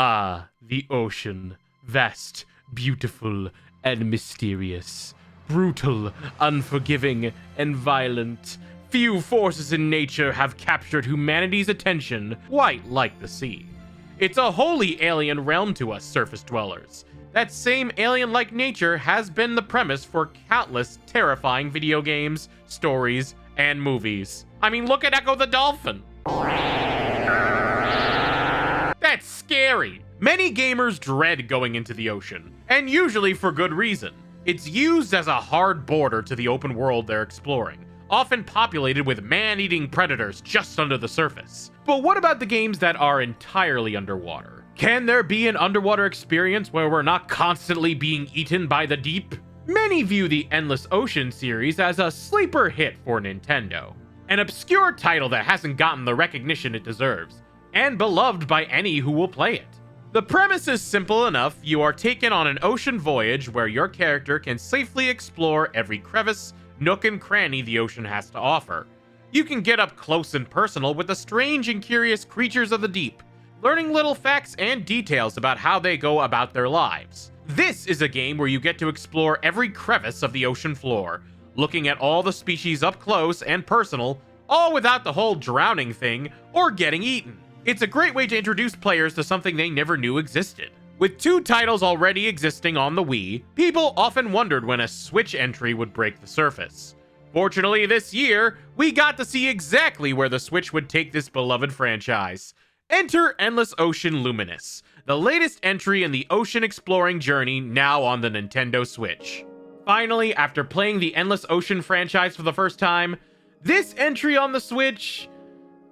Ah, the ocean, vast, beautiful, and mysterious. Brutal, unforgiving, and violent. Few forces in nature have captured humanity's attention quite like the sea. It's a wholly alien realm to us surface dwellers. That same alien-like nature has been the premise for countless terrifying video games, stories, and movies. I mean, look at Echo the Dolphin. That's scary. Many gamers dread going into the ocean, and usually for good reason. It's used as a hard border to the open world they're exploring, often populated with man-eating predators just under the surface. But what about the games that are entirely underwater? Can there be an underwater experience where we're not constantly being eaten by the deep? Many view the Endless Ocean series as a sleeper hit for Nintendo, an obscure title that hasn't gotten the recognition it deserves, and beloved by any who will play it. The premise is simple enough. You are taken on an ocean voyage where your character can safely explore every crevice, nook, and cranny the ocean has to offer. You can get up close and personal with the strange and curious creatures of the deep, learning little facts and details about how they go about their lives. This is a game where you get to explore every crevice of the ocean floor, looking at all the species up close and personal, all without the whole drowning thing or getting eaten. It's a great way to introduce players to something they never knew existed. With 2 titles already existing on the Wii, people often wondered when a Switch entry would break the surface. Fortunately, this year, we got to see exactly where the Switch would take this beloved franchise. Enter Endless Ocean Luminous, the latest entry in the ocean exploring journey now on the Nintendo Switch. Finally, after playing the Endless Ocean franchise for the first time, this entry on the Switch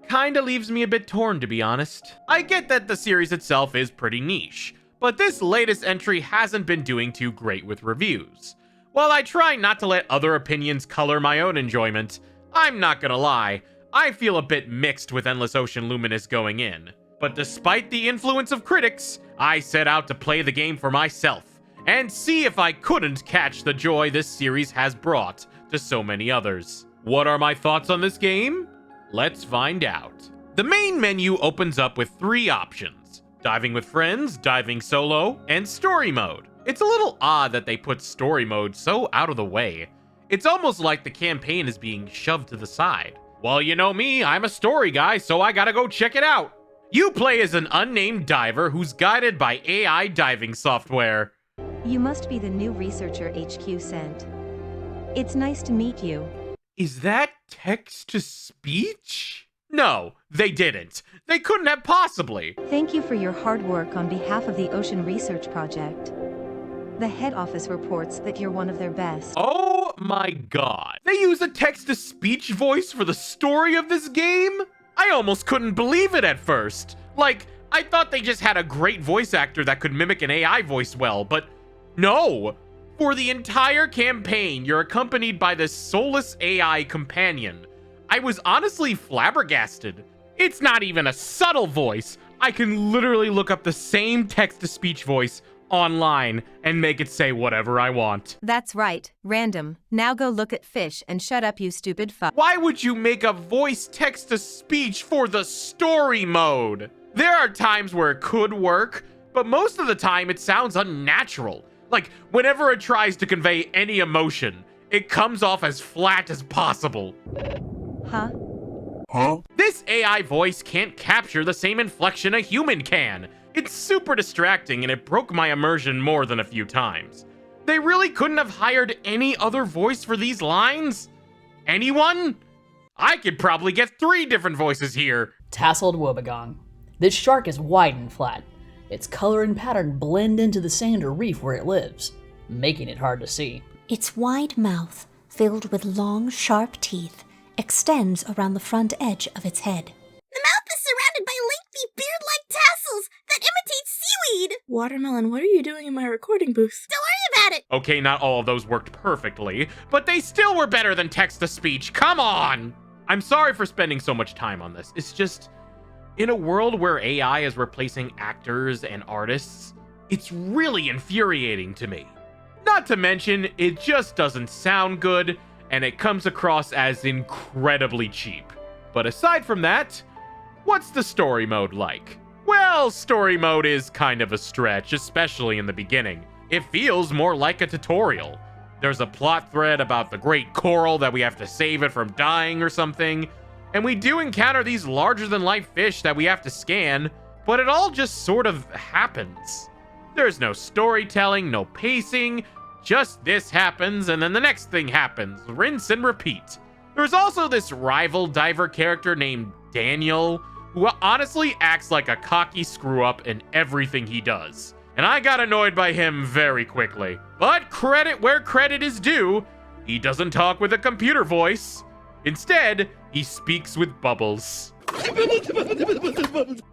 kinda leaves me a bit torn, to be honest. I get that the series itself is pretty niche, but this latest entry hasn't been doing too great with reviews. While I try not to let other opinions color my own enjoyment, I'm not gonna lie, I feel a bit mixed with Endless Ocean Luminous going in. But despite the influence of critics, I set out to play the game for myself, and see if I couldn't catch the joy this series has brought to so many others. What are my thoughts on this game? Let's find out. The main menu opens up with 3 options: diving with friends, diving solo, and story mode. It's a little odd that they put story mode so out of the way. It's almost like the campaign is being shoved to the side. Well, you know me, I'm a story guy, so I gotta go check it out. You play as an unnamed diver who's guided by AI diving software. You must be the new researcher HQ sent. It's nice to meet you. Is that text-to-speech? No, they didn't. They couldn't have possibly. Thank you for your hard work on behalf of the Ocean Research Project. The head office reports that you're one of their best. Oh my god. They use a text-to-speech voice for the story of this game? I almost couldn't believe it at first. Like, I thought they just had a great voice actor that could mimic an AI voice well, but no. For the entire campaign, you're accompanied by this soulless AI companion. I was honestly flabbergasted. It's not even a subtle voice. I can literally look up the same text-to-speech voice online and make it say whatever I want. That's right, random. Now go look at fish and shut up, you stupid fuck. Why would you make a voice text-to-speech for the story mode? There are times where it could work, but most of the time it sounds unnatural. Like, whenever it tries to convey any emotion, it comes off as flat as possible. Huh? This AI voice can't capture the same inflection a human can. It's super distracting and it broke my immersion more than a few times. They really couldn't have hired any other voice for these lines? Anyone? I could probably get 3 different voices here. Tasseled wobbegong. This shark is wide and flat. Its color and pattern blend into the sand or reef where it lives, making it hard to see. Its wide mouth, filled with long, sharp teeth, extends around the front edge of its head. The mouth is surrounded by lengthy beard-like tassels that imitate seaweed. Watermelon, what are you doing in my recording booth? Don't worry about it. Okay, not all of those worked perfectly, but they still were better than text-to-speech. Come on! I'm sorry for spending so much time on this. It's just, in a world where AI is replacing actors and artists, it's really infuriating to me. Not to mention, it just doesn't sound good, and it comes across as incredibly cheap. But aside from that, what's the story mode like? Well, story mode is kind of a stretch, especially in the beginning. It feels more like a tutorial. There's a plot thread about the great coral that we have to save it from dying or something, and we do encounter these larger-than-life fish that we have to scan, but it all just sort of happens. There's no storytelling, no pacing, just this happens and then the next thing happens, rinse and repeat. There's also this rival diver character named Daniel, who honestly acts like a cocky screw-up in everything he does. And I got annoyed by him very quickly. But credit where credit is due, he doesn't talk with a computer voice. Instead, he speaks with bubbles.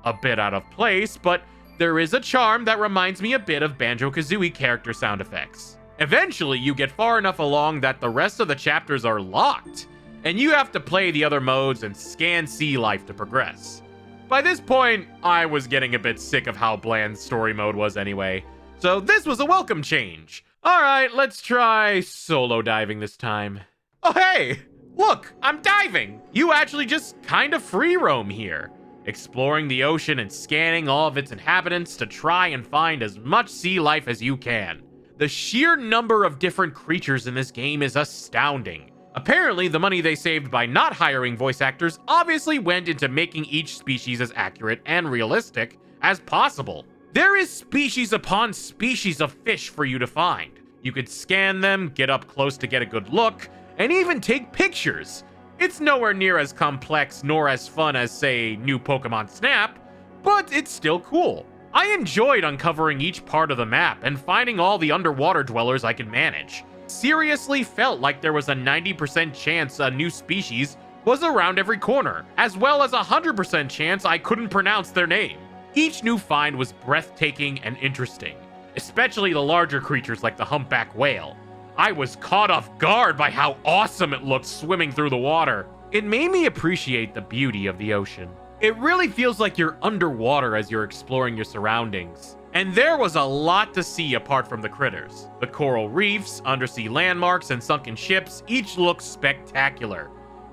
A bit out of place, but there is a charm that reminds me a bit of Banjo-Kazooie character sound effects. Eventually, you get far enough along that the rest of the chapters are locked, and you have to play the other modes and scan sea life to progress. By this point, I was getting a bit sick of how bland story mode was anyway, so this was a welcome change. Alright, let's try solo diving this time. Oh hey! Look, I'm diving! You actually just kind of free roam here, exploring the ocean and scanning all of its inhabitants to try and find as much sea life as you can. The sheer number of different creatures in this game is astounding. Apparently, the money they saved by not hiring voice actors obviously went into making each species as accurate and realistic as possible. There is species upon species of fish for you to find. You could scan them, get up close to get a good look, and even take pictures. It's nowhere near as complex nor as fun as, say, new Pokemon Snap, but it's still cool. I enjoyed uncovering each part of the map and finding all the underwater dwellers I could manage. Seriously felt like there was a 90% chance a new species was around every corner, as well as a 100% chance I couldn't pronounce their name. Each new find was breathtaking and interesting, especially the larger creatures like the humpback whale. I was caught off guard by how awesome it looked swimming through the water. It made me appreciate the beauty of the ocean. It really feels like you're underwater as you're exploring your surroundings. And there was a lot to see apart from the critters. The coral reefs, undersea landmarks, and sunken ships each look spectacular.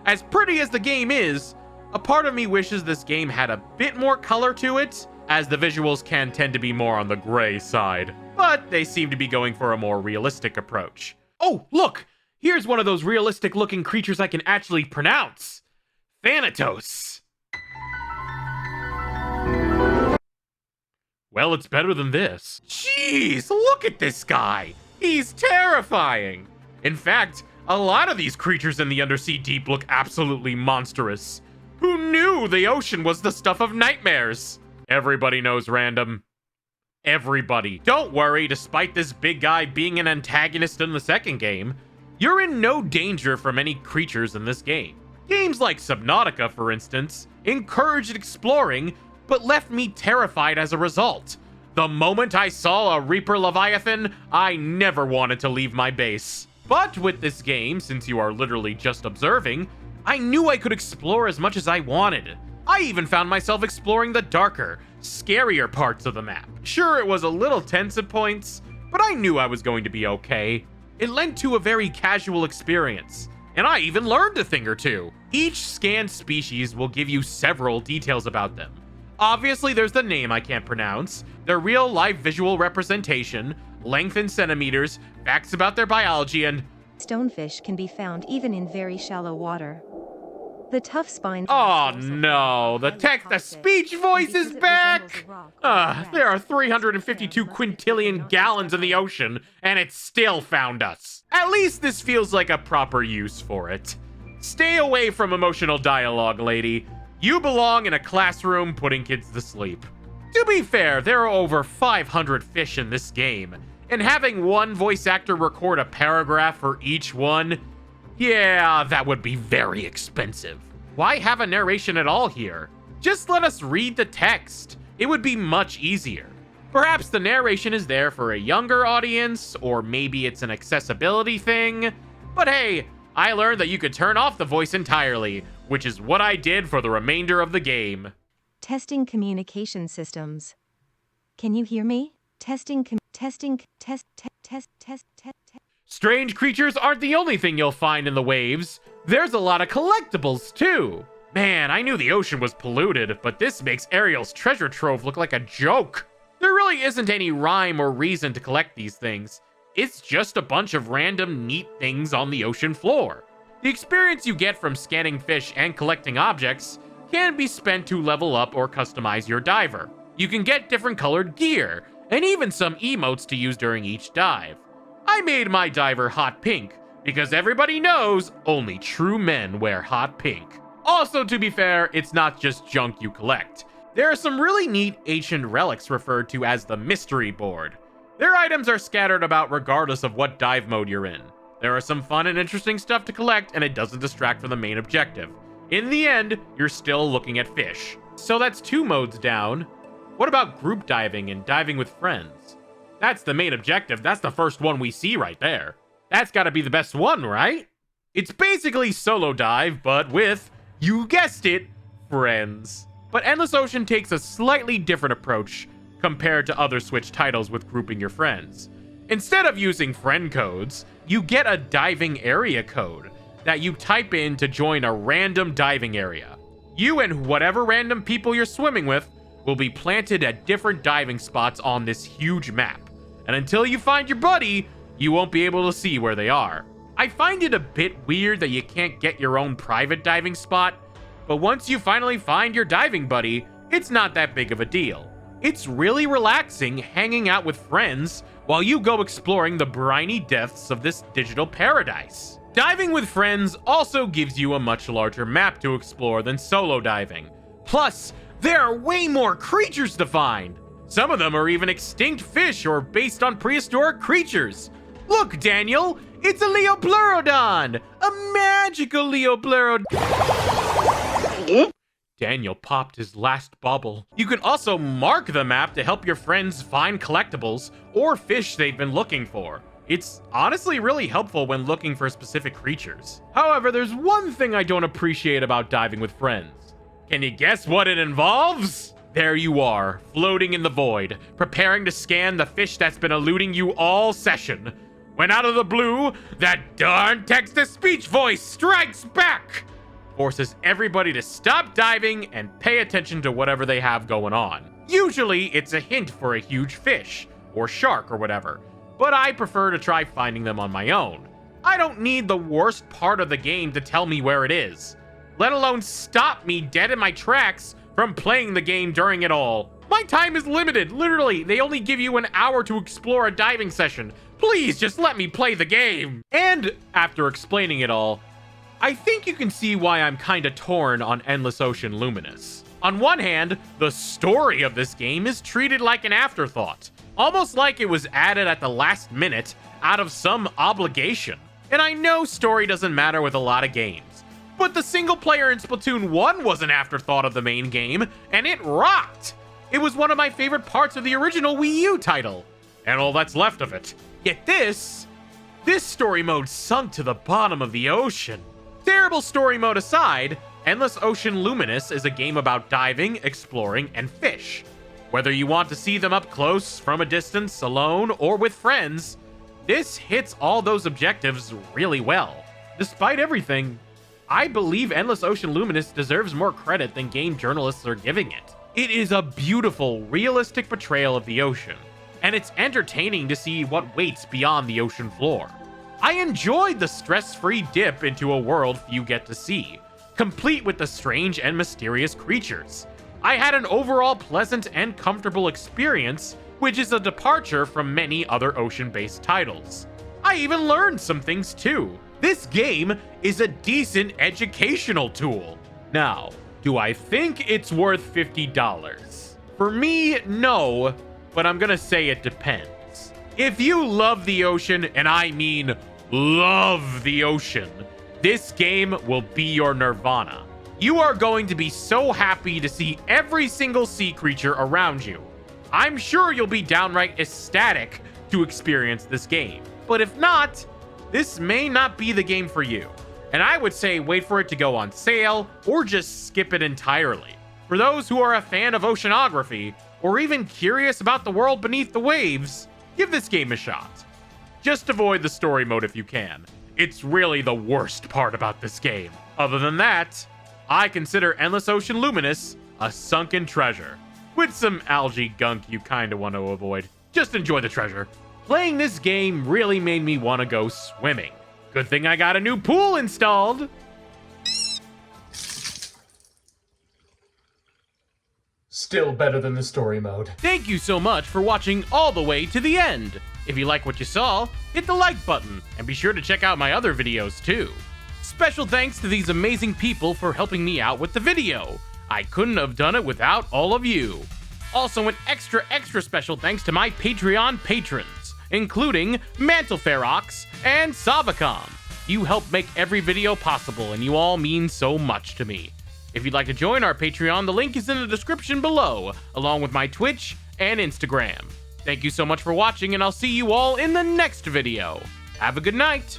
As pretty as the game is, a part of me wishes this game had a bit more color to it, as the visuals can tend to be more on the gray side. But they seem to be going for a more realistic approach. Oh, look! Here's one of those realistic looking creatures I can actually pronounce. Thanatos. Well, it's better than this. Jeez, look at this guy! He's terrifying! In fact, a lot of these creatures in the undersea deep look absolutely monstrous. Who knew the ocean was the stuff of nightmares? Everybody knows random. Everybody. Don't worry, despite this big guy being an antagonist in the second game, you're in no danger from any creatures in this game. Games like Subnautica, for instance, encouraged exploring, but left me terrified as a result. The moment I saw a Reaper Leviathan, I never wanted to leave my base. But with this game, since you are literally just observing, I knew I could explore as much as I wanted. I even found myself exploring the darker, scarier parts of the map. Sure, it was a little tense at points, but I knew I was going to be okay. It lent to a very casual experience, and I even learned a thing or two. Each scanned species will give you several details about them. Obviously, there's the name I can't pronounce, their real-life visual representation, length in centimeters, facts about their biology, and... Stonefish can be found even in very shallow water. The tough spines... Oh no, the speech voice is back! There are 352 quintillion gallons in the ocean, and it still found us. At least this feels like a proper use for it. Stay away from emotional dialogue, lady. You belong in a classroom putting kids to sleep. To be fair, there are over 500 fish in this game, and having one voice actor record a paragraph for each one, yeah, that would be very expensive. Why have a narration at all here? Just let us read the text. It would be much easier. Perhaps the narration is there for a younger audience, or maybe it's an accessibility thing. But hey, I learned that you could turn off the voice entirely, which is what I did for the remainder of the game. Testing communication systems. Can you hear me? Testing. Strange creatures aren't the only thing you'll find in the waves. There's a lot of collectibles, too. Man, I knew the ocean was polluted, but this makes Ariel's treasure trove look like a joke. There really isn't any rhyme or reason to collect these things. It's just a bunch of random neat things on the ocean floor. The experience you get from scanning fish and collecting objects can be spent to level up or customize your diver. You can get different colored gear, and even some emotes to use during each dive. I made my diver hot pink, because everybody knows only true men wear hot pink. Also, to be fair, it's not just junk you collect. There are some really neat ancient relics referred to as the mystery board. Their items are scattered about regardless of what dive mode you're in. There are some fun and interesting stuff to collect, and it doesn't distract from the main objective. In the end, you're still looking at fish. So that's 2 modes down. What about group diving and diving with friends? That's the main objective. That's the first one we see right there. That's gotta be the best one, right? It's basically solo dive, but with, you guessed it, friends. But Endless Ocean takes a slightly different approach compared to other Switch titles with grouping your friends. Instead of using friend codes, you get a diving area code that you type in to join a random diving area. You and whatever random people you're swimming with will be planted at different diving spots on this huge map. And until you find your buddy, you won't be able to see where they are. I find it a bit weird that you can't get your own private diving spot, but once you finally find your diving buddy, it's not that big of a deal. It's really relaxing hanging out with friends while you go exploring the briny depths of this digital paradise. Diving with friends also gives you a much larger map to explore than solo diving. Plus, there are way more creatures to find. Some of them are even extinct fish or based on prehistoric creatures. Look, Daniel, it's a Leopleurodon! A magical Leopleurodon! Daniel popped his last bubble. You can also mark the map to help your friends find collectibles or fish they've been looking for. It's honestly really helpful when looking for specific creatures. However, there's one thing I don't appreciate about diving with friends. Can you guess what it involves? There you are, floating in the void, preparing to scan the fish that's been eluding you all session. When out of the blue, that darn text-to-speech voice strikes back! Forces everybody to stop diving and pay attention to whatever they have going on. Usually, it's a hint for a huge fish, or shark, or whatever, but I prefer to try finding them on my own. I don't need the worst part of the game to tell me where it is, let alone stop me dead in my tracks from playing the game during it all. My time is limited. Literally, they only give you an hour to explore a diving session. Please just let me play the game. And after explaining it all, I think you can see why I'm kinda torn on Endless Ocean Luminous. On one hand, the story of this game is treated like an afterthought, almost like it was added at the last minute out of some obligation. And I know story doesn't matter with a lot of games, but the single player in Splatoon 1 was an afterthought of the main game, and it rocked! It was one of my favorite parts of the original Wii U title, and all that's left of it. Yet this story mode sunk to the bottom of the ocean. Terrible story mode aside, Endless Ocean Luminous is a game about diving, exploring, and fish. Whether you want to see them up close, from a distance, alone, or with friends, this hits all those objectives really well. Despite everything, I believe Endless Ocean Luminous deserves more credit than game journalists are giving it. It is a beautiful, realistic portrayal of the ocean, and it's entertaining to see what waits beyond the ocean floor. I enjoyed the stress-free dip into a world few get to see, complete with the strange and mysterious creatures. I had an overall pleasant and comfortable experience, which is a departure from many other ocean-based titles. I even learned some things too. This game is a decent educational tool. Now, do I think it's worth $50? For me, no, but I'm gonna say it depends. If you love the ocean, and I mean love the ocean, this game will be your nirvana. You are going to be so happy to see every single sea creature around you. I'm sure you'll be downright ecstatic to experience this game. But if not, this may not be the game for you. And I would say wait for it to go on sale, or just skip it entirely. For those who are a fan of oceanography, or even curious about the world beneath the waves, give this game a shot. Just avoid the story mode if you can. It's really the worst part about this game. Other than that, I consider Endless Ocean Luminous a sunken treasure. With some algae gunk you kinda want to avoid. Just enjoy the treasure. Playing this game really made me want to go swimming. Good thing I got a new pool installed. Still better than the story mode. Thank you so much for watching all the way to the end. If you like what you saw, hit the like button and be sure to check out my other videos too. Special thanks to these amazing people for helping me out with the video. I couldn't have done it without all of you. Also an extra special thanks to my Patreon patrons, including Mantelferox and Savacom. You help make every video possible and you all mean so much to me. If you'd like to join our Patreon, the link is in the description below, along with my Twitch and Instagram. Thank you so much for watching, and I'll see you all in the next video. Have a good night.